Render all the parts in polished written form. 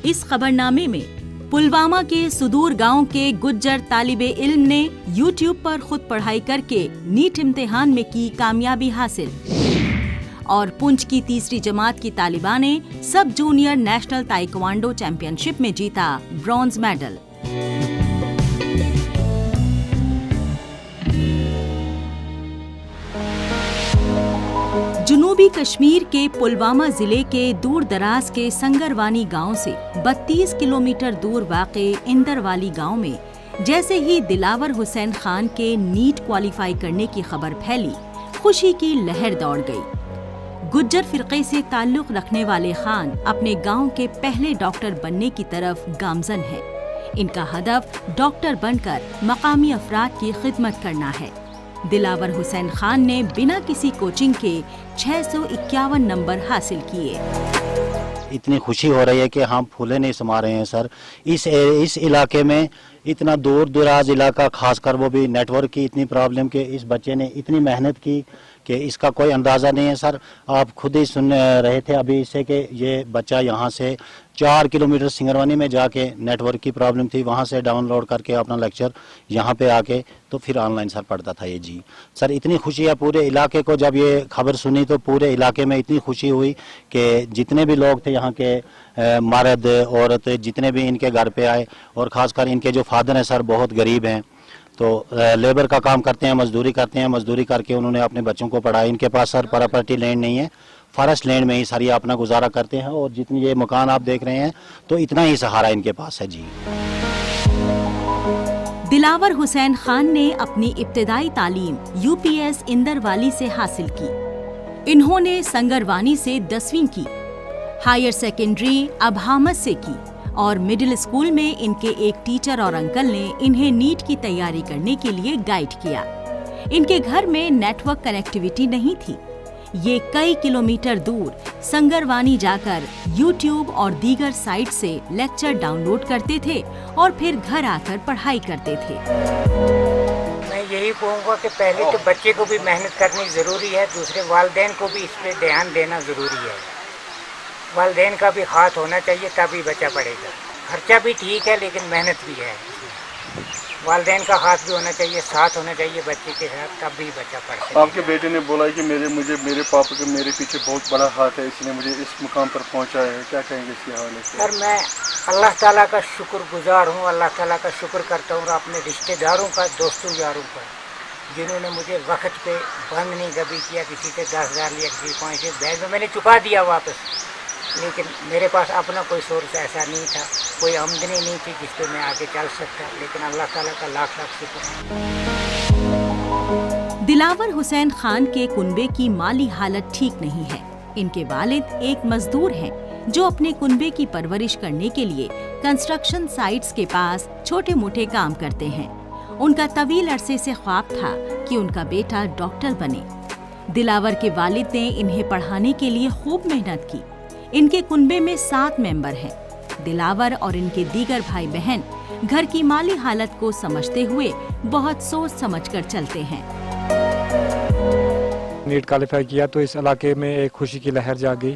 इस खबरनामे में पुलवामा के सुदूर गांव के गुज्जर तालिबे इल्म ने YouTube पर खुद पढ़ाई करके नीट इम्तिहान में की कामयाबी हासिल और पुंछ की तीसरी जमात की तालिबा ने सब जूनियर नेशनल ताइक्वांडो चैंपियनशिप में जीता ब्रॉन्ज मेडल। जनूबी कश्मीर के पुलवामा जिले के दूर दराज के संगरवानी गांव से 32 किलोमीटर दूर वाक़े इंदरवाली गांव में जैसे ही दिलावर हुसैन खान के नीट क्वालिफाई करने की खबर फैली, खुशी की लहर दौड़ गई। गुज्जर फिरके से ताल्लुक रखने वाले खान अपने गांव के पहले डॉक्टर बनने की तरफ गामजन है। इनका हदफ डॉक्टर बनकर मकामी अफराद की खिदमत करना है। दिलावर हुसैन खान ने बिना किसी कोचिंग के 651 नंबर हासिल किए। इतनी खुशी हो रही है कि हम फूले नहीं समा रहे हैं सर। इस इलाके में इतना दूर दराज इलाका, खासकर वो भी नेटवर्क की इतनी प्रॉब्लम कि इस बच्चे ने इतनी मेहनत की कि इसका कोई अंदाज़ा नहीं है सर। आप खुद ही सुन रहे थे अभी इससे कि ये बच्चा यहाँ से 4 किलोमीटर सिंगरवानी में जाके नेटवर्क की प्रॉब्लम थी, वहाँ से डाउनलोड करके अपना लेक्चर यहाँ पे आके तो फिर ऑनलाइन सर पढ़ता था ये। जी सर, इतनी खुशी है पूरे इलाके को। जब ये खबर सुनी तो पूरे इलाके में इतनी खुशी हुई कि जितने भी लोग थे यहाँ के मर्द औरत जितने भी इनके घर पे आए, और ख़ासकर इनके जो फादर हैं सर बहुत गरीब हैं, तो लेबर का काम करते हैं, मजदूरी करते हैं। मजदूरी करके उन्होंने अपने बच्चों को पढ़ाया। इनके पास सर प्रॉपर्टी लैंड नहीं है, फॉरेस्ट लैंड में ही सर ये अपना गुजारा करते हैं। और जितनी ये मकान आप देख रहे हैं तो इतना ही सहारा इनके पास है। जी दिलावर हुसैन खान ने अपनी इब्तिदाई तालीम UPS इंदरवाली से हासिल की। इन्होंने संगरवानी से 10वीं की, हायर सेकेंडरी अभामत से की और मिडिल स्कूल में इनके एक टीचर और अंकल ने इन्हें नीट की तैयारी करने के लिए गाइड किया। इनके घर में नेटवर्क कनेक्टिविटी नहीं थी। ये कई किलोमीटर दूर संगरवानी जाकर YouTube और दीगर साइट से लेक्चर डाउनलोड करते थे और फिर घर आकर पढ़ाई करते थे। मैं यही कहूँगा कि पहले तो बच्चे को भी मेहनत करनी ज़रूरी है, दूसरे वालिदैन को भी इस पर ध्यान देना ज़रूरी है। वालिदैन का भी हाथ होना चाहिए तभी बच्चा पढ़ेगा। खर्चा भी ठीक है लेकिन मेहनत भी है। वालिदैन का हाथ भी होना चाहिए, साथ होना चाहिए बच्चे के साथ, तब भी बच्चा पढ़ सकता है। आपके बेटे ने बोला है कि मेरे पापा के मेरे पीछे बहुत बड़ा हाथ है, इसने मुझे इस मुकाम पर पहुंचाया है। क्या कहेंगे इसके हवाले से? सर मैं अल्लाह ताला का शुक्रगुजार हूँ, अल्लाह ताला का शुक्र करता हूँ अपने रिश्तेदारों का, दोस्तों यारों का, जिन्होंने मुझे वक्त पे बंद नहीं कभी किया। किसी से 10,000 लिया, किसी 5 बैग में मैंने चुका दिया वापस। लेकिन मेरे पास अपना कोई सोर्स ऐसा नहीं था, कोई आमदनी नहीं थी जिस पे मैं आगे चल सकता। लेकिन अल्लाह ताला का लाख लाख शुक्र। दिलावर हुसैन खान के कुनबे की माली हालत ठीक नहीं है। इनके वालिद एक मजदूर हैं जो अपने कुनबे की परवरिश करने के लिए कंस्ट्रक्शन साइट्स के पास छोटे मोटे काम करते हैं। उनका तवील अरसे से ख्वाब था कि उनका बेटा डॉक्टर बने। दिलावर के वालिद ने इन्हें पढ़ाने के लिए खूब मेहनत की। इनके कुनबे में 7 मेंबर हैं। दिलावर और इनके दीगर भाई बहन घर की माली हालत को समझते हुए बहुत सोच समझकर चलते हैं। नीट क्वालिफाई किया तो इस इलाके में एक खुशी की लहर जाग गई।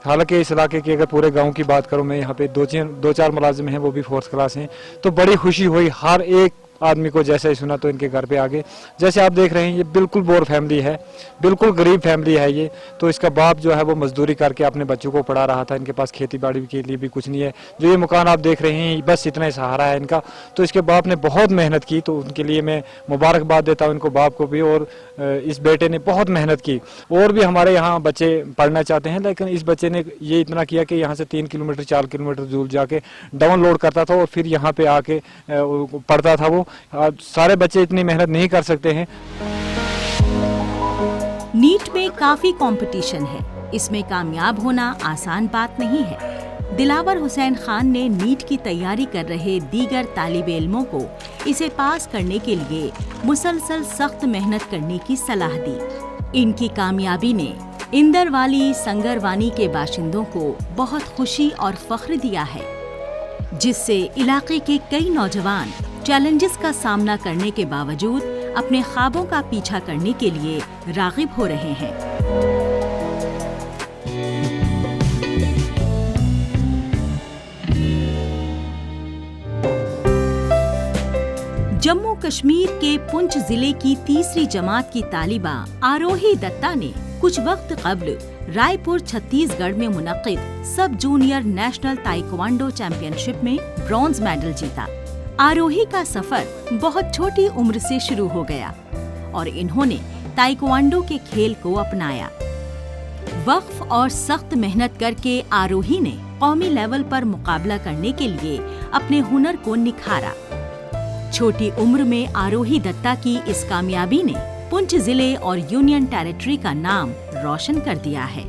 हालांकि इस इलाके की अगर पूरे गांव की बात करूं मैं, यहाँ पे 2-4 मुलाजिम हैं, वो भी 4th क्लास हैं, तो बड़ी खुशी हुई। हर एक आदमी को जैसे ही सुना तो इनके घर पे आ गए। जैसे आप देख रहे हैं ये बिल्कुल बोर फैमिली है, बिल्कुल गरीब फैमिली है ये। तो इसका बाप जो है वो मजदूरी करके अपने बच्चों को पढ़ा रहा था। इनके पास खेती बाड़ी के लिए भी कुछ नहीं है। जो ये मकान आप देख रहे हैं बस इतना ही सहारा है इनका। तो इसके बाप ने बहुत मेहनत की, तो उनके लिए मैं मुबारकबाद देता हूँ इनको, बाप को भी। और इस बेटे ने बहुत मेहनत की। और भी हमारे यहाँ बच्चे पढ़ना चाहते हैं, लेकिन इस बच्चे ने ये इतना किया कि यहाँ से 3 किलोमीटर 4 किलोमीटर दूर जाके डाउनलोड करता था और फिर यहाँ पे आके पढ़ता था। वो सारे बच्चे इतनी मेहनत नहीं कर सकते हैं। नीट में काफी कंपटीशन है, इसमें कामयाब होना आसान बात नहीं है। दिलावर हुसैन खान ने नीट की तैयारी कर रहे दीगर तालिबे इल्मों को इसे पास करने के लिए मुसलसल सख्त मेहनत करने की सलाह दी। इनकी कामयाबी ने इंदरवाली संगरवानी के बाशिंदों को बहुत खुशी और फख्र दिया है, जिससे इलाके के कई नौजवान चैलेंजेस का सामना करने के बावजूद अपने ख्वाबों का पीछा करने के लिए राग़िब हो रहे हैं। कश्मीर के पुंछ जिले की तीसरी जमात की तालिबा आरोही दत्ता ने कुछ वक्त कब्ल रायपुर छत्तीसगढ़ में मुनक्किद sub junior national taekwondo championship में ब्रॉन्ज मेडल जीता। आरोही का सफर बहुत छोटी उम्र से शुरू हो गया और इन्होंने ताइक्वांडो के खेल को अपनाया। वक्फ और सख्त मेहनत करके आरोही ने कौमी लेवल पर मुकाबला करने के लिए अपने हुनर को निखारा। छोटी उम्र में आरोही दत्ता की इस कामयाबी ने पुंछ जिले और यूनियन टेरिटरी का नाम रोशन कर दिया है।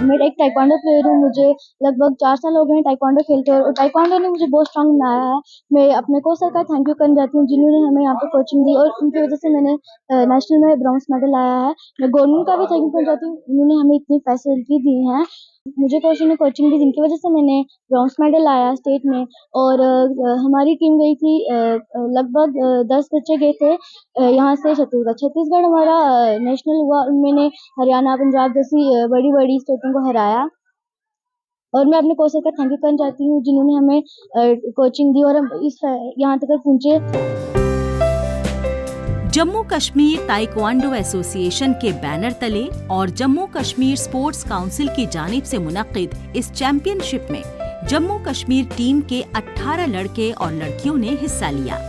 मैं एक ताइक्वांडो प्लेयर हूँ। मुझे लगभग 4 साल हो गए हैं ताइक्वांडो खेलते हुए और ताइक्वांडो ने मुझे बहुत स्ट्रांग बनाया है। मैं अपने कोच सर का थैंक यू करना चाहती हूँ जिन्होंने हमें यहाँ पे कोचिंग दी और उनकी वजह से मैंने नेशनल में ब्रॉन्ज मेडल आया है। मैं गवर्नमेंट का भी थैंक यू करना चाहती हूँ, उन्होंने हमें इतनी फैसिलिटी दी है। मुझे कोच ने कोचिंग दी जिनकी वजह से मैंने ब्रॉन्ज मेडल आया स्टेट में। और हमारी टीम गई थी, लगभग 10 बच्चे गए थे यहाँ से छत्तीसगढ़ हमारा नेशनल हुआ। मैंने हरियाणा, पंजाब जैसी बड़ी बड़ी स्टेटों को हराया और मैं अपने कोच का थैंक यू करना चाहती हूँ जिन्होंने हमें कोचिंग दी और हम इस यहाँ तक पहुँचे। जम्मू कश्मीर ताइक्वांडो एसोसिएशन के बैनर तले और जम्मू कश्मीर स्पोर्ट्स काउंसिल की जानिब से मुनक्किद इस चैंपियनशिप में जम्मू कश्मीर टीम के 18 लड़के और लड़कियों ने हिस्सा लिया।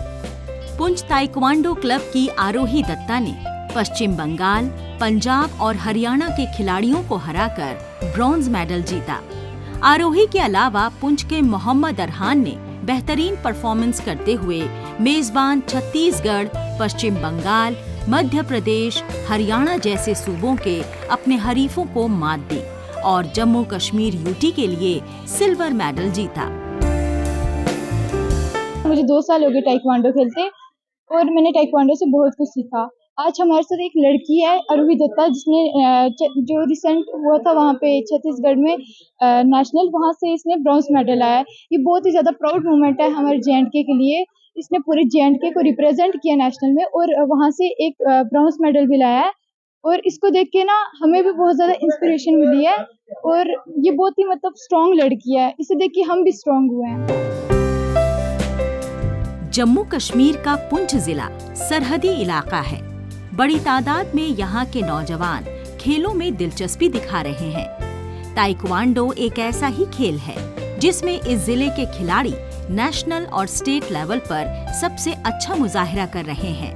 पुंछ ताइक्वांडो क्लब की आरोही दत्ता ने पश्चिम बंगाल, पंजाब और हरियाणा के खिलाड़ियों को हराकर ब्रॉन्ज मेडल जीता। आरोही के अलावा पुंछ के मोहम्मद अरहान ने बेहतरीन परफॉर्मेंस करते हुए मेजबान छत्तीसगढ़, पश्चिम बंगाल, मध्य प्रदेश, हरियाणा जैसे सूबों के अपने हरीफों को मात दी और जम्मू कश्मीर यूटी के लिए सिल्वर मेडल जीता। मुझे 2 साल हो गए ताइक्वांडो खेलते और मैंने ताइक्वांडो से बहुत कुछ सीखा। आज हमारे साथ एक लड़की है आरोही दत्ता जिसने जो रिसेंट हुआ था वहाँ पे छत्तीसगढ़ में नेशनल, वहाँ से इसने ब्रॉन्ज मेडल आया है। ये बहुत ही ज़्यादा प्राउड मोमेंट है हमारे जे.एंड.के के लिए। इसने पूरे जे.एंड.के को रिप्रेजेंट किया नेशनल में और वहाँ से एक ब्रॉन्ज मेडल भी लाया है और इसको देख के ना हमें भी बहुत ज़्यादा इंस्पिरेशन मिली है और ये बहुत ही मतलब स्ट्रॉन्ग लड़की है। इसे देख के हम भी स्ट्रॉन्ग हुए हैं। जम्मू कश्मीर का पुंछ जिला सरहदी इलाका है। बड़ी तादाद में यहाँ के नौजवान खेलों में दिलचस्पी दिखा रहे हैं। ताइक्वांडो एक ऐसा ही खेल है जिसमें इस जिले के खिलाड़ी नेशनल और स्टेट लेवल पर सबसे अच्छा मुजाहिरा कर रहे हैं।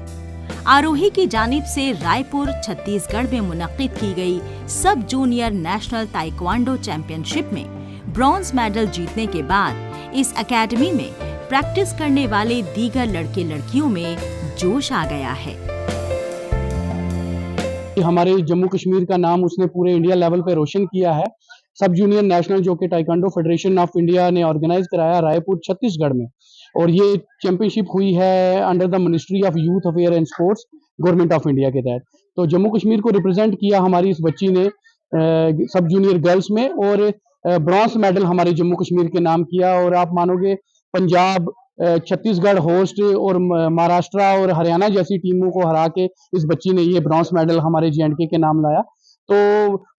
आरोही की जानिब से रायपुर, छत्तीसगढ़ में मुनक्किद की गई सब जूनियर नेशनल ताइक्वांडो चैंपियनशिप में ब्रॉन्ज मेडल जीतने के बाद इस एकेडमी में प्रैक्टिस करने वाले दीगर लड़के लड़कियों में जोश आ गया है। हमारे जम्मू कश्मीर का नाम उसने पूरे इंडिया लेवल पे रोशन किया है। सब जूनियर नेशनल जो कि ताइक्वांडो फेडरेशन ऑफ इंडिया ने ऑर्गेनाइज कराया रायपुर छत्तीसगढ़ में और ये चैंपियनशिप हुई है under the ministry of youth affair and sports government of India के तहत। तो जम्मू कश्मीर को रिप्रेजेंट किया हमारी इस बच्ची ने सब जूनियर गर्ल्स में और ब्रॉन्ज मेडल हमारे जम्मू कश्मीर के नाम किया। और आप मानोगे पंजाब, छत्तीसगढ़ होस्ट और महाराष्ट्र और हरियाणा जैसी टीमों को हरा के इस बच्ची ने ये ब्रॉन्ज मेडल हमारे जे.एंड.के के नाम लाया। तो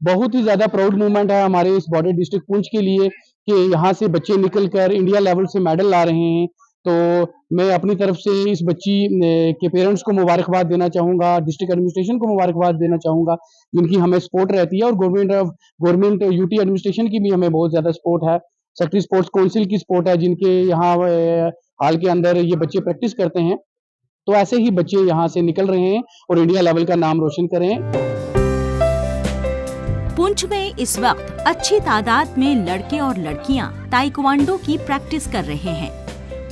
बहुत ही ज़्यादा प्राउड मूवमेंट है हमारे इस बॉर्डर डिस्ट्रिक्ट पुंछ के लिए कि यहाँ से बच्चे निकलकर इंडिया लेवल से मेडल ला रहे हैं। तो मैं अपनी तरफ से इस बच्ची के पेरेंट्स को मुबारकबाद देना चाहूँगा, डिस्ट्रिक्ट एडमिनिस्ट्रेशन को मुबारकबाद देना चाहूँगा जिनकी हमें सपोर्ट रहती है और गवर्नमेंट यूटी एडमिनिस्ट्रेशन की भी हमें बहुत ज़्यादा सपोर्ट है। सेक्रेटरी स्पोर्ट्स काउंसिल की सपोर्ट है जिनके यहाँ हाल के अंदर ये बच्चे प्रैक्टिस करते हैं। तो ऐसे ही बच्चे यहाँ से निकल रहे हैं और इंडिया लेवल का नाम रोशन करें। पुंछ में इस वक्त अच्छी तादाद में लड़के और लड़कियां ताइक्वांडो की प्रैक्टिस कर रहे हैं।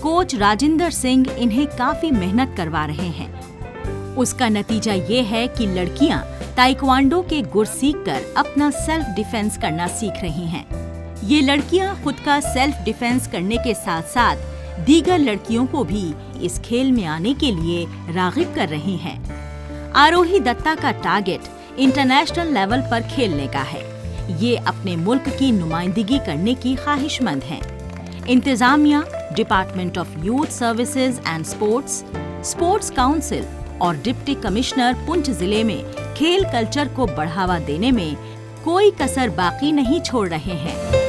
कोच राजिंदर सिंह इन्हें काफी मेहनत करवा रहे हैं। उसका नतीजा ये है कि लड़कियां ताइक्वांडो के गुर सीखकर अपना सेल्फ डिफेंस करना सीख रही हैं। ये लड़कियां खुद का सेल्फ डिफेंस करने के साथ साथ दीगर लड़कियों को भी इस खेल में आने के लिए राग़िब कर रही हैं। आरोही दत्ता का टारगेट इंटरनेशनल लेवल पर खेलने का है। ये अपने मुल्क की नुमाइंदगी करने की ख्वाहिशमंद हैं। इंतजामिया, department of youth services and sports council और डिप्टी कमिश्नर पुंछ जिले में खेल कल्चर को बढ़ावा देने में कोई कसर बाकी नहीं छोड़ रहे हैं।